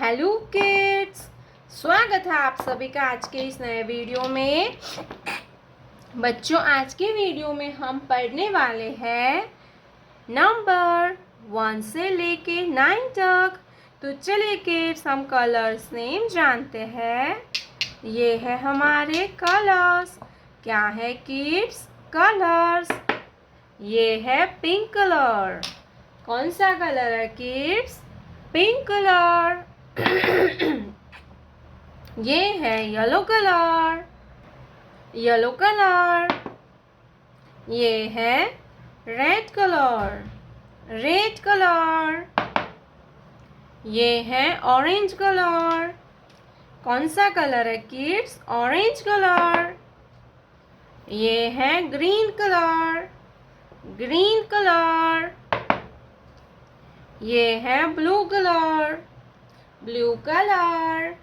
Hello kids, स्वागत है आप सभी का आज के इस नए वीडियो में। बच्चों, आज के वीडियो में हम पढ़ने वाले हैं नंबर 1 से लेके 9 तक। तो चलिए किड्स, हम कलर्स नेम जानते हैं। ये है हमारे कलर्स। क्या है किड्स? कलर्स। ये है पिंक कलर। कौन सा कलर है किड्स? Pink colour. ये है येलो कलर। Yellow colour. ये है रेड कलर। Red colour. ये है ऑरेंज कलर। कौन सा कलर है किड्स? Orange colour. ये है ग्रीन कलर। Green colour. ये है ब्लू कलर। Blue colour.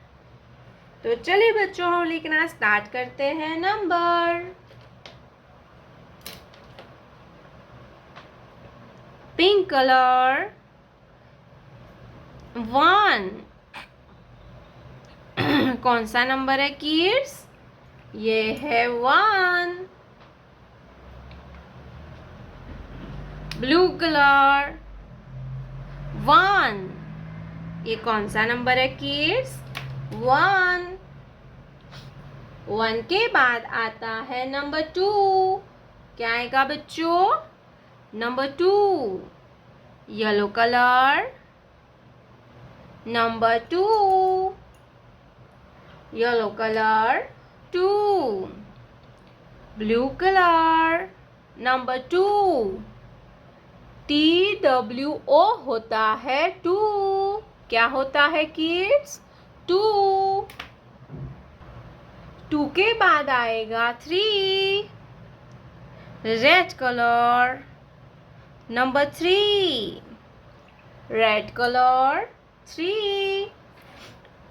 तो चलिए बच्चों, हम लिखना स्टार्ट करते हैं नंबर। Pink colour 1। कौन सा नंबर है किड्स? ये है 1। Blue colour 1। ये कौन सा नंबर है किड्स? 1। 1 के बाद आता है नंबर 2। क्या आएगा बच्चों? Number 2 yellow colour. Number 2 yellow colour 2। Blue colour number 2। TWO होता है 2। क्या होता है किड्स? 2। 2 के बाद आएगा 3 red colour. Number 3 red colour 3।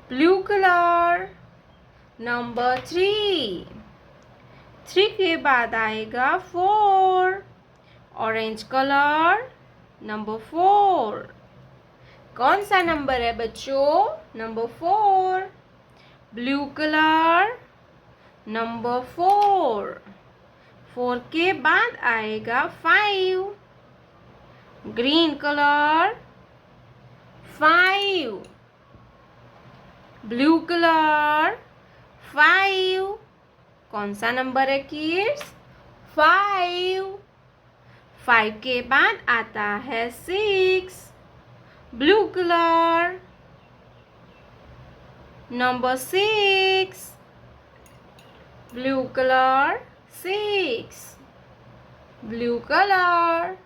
Blue colour number 3। 3 के बाद आएगा 4 ऑरेंज कलर। नंबर 4। कौन सा नंबर है बच्चों? नंबर 4। Blue colour number 4। 4 के बाद आएगा 5 ग्रीन कलर। 5 blue colour 5। कौन सा नंबर है किड्स? 5। 5 के बाद आता है 6 blue colour. Number 6 blue colour 6। Blue colour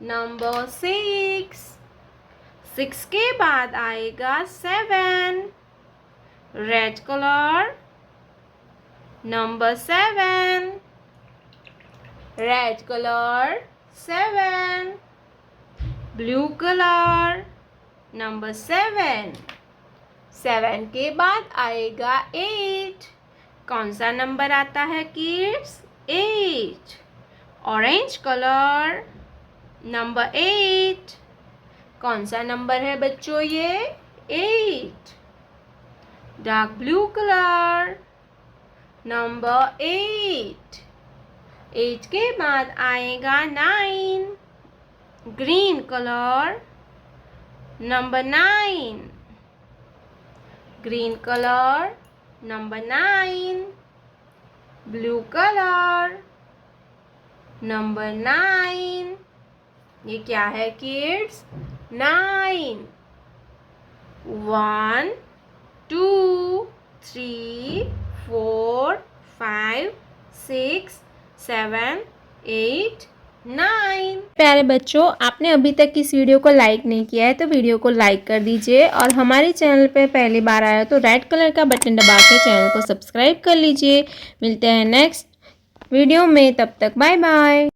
number 6। 6 के बाद आएगा 7 red colour. Number 7 red colour 7। Blue colour number 7। 7 के बाद आएगा 8। कौन सा नंबर आता है किड्स? 8 orange colour. नंबर 8। कौन सा नंबर है बच्चों ये? 8 डार्क ब्लू कलर। नंबर 8। 8 के बाद आएगा 9 green colour. Number 9 green colour. Number 9 blue colour. Number 9। ये क्या है किड्स? 9। 1 2 3 4 5 6 7 8 9। प्यारे बच्चों, आपने अभी तक इस वीडियो को लाइक नहीं किया है तो वीडियो को लाइक कर दीजिए, और हमारे चैनल पे पहली बार आया तो रेड कलर का बटन दबा के चैनल को सब्सक्राइब कर लीजिए। मिलते हैं नेक्स्ट वीडियो में, तब तक बाय बाय।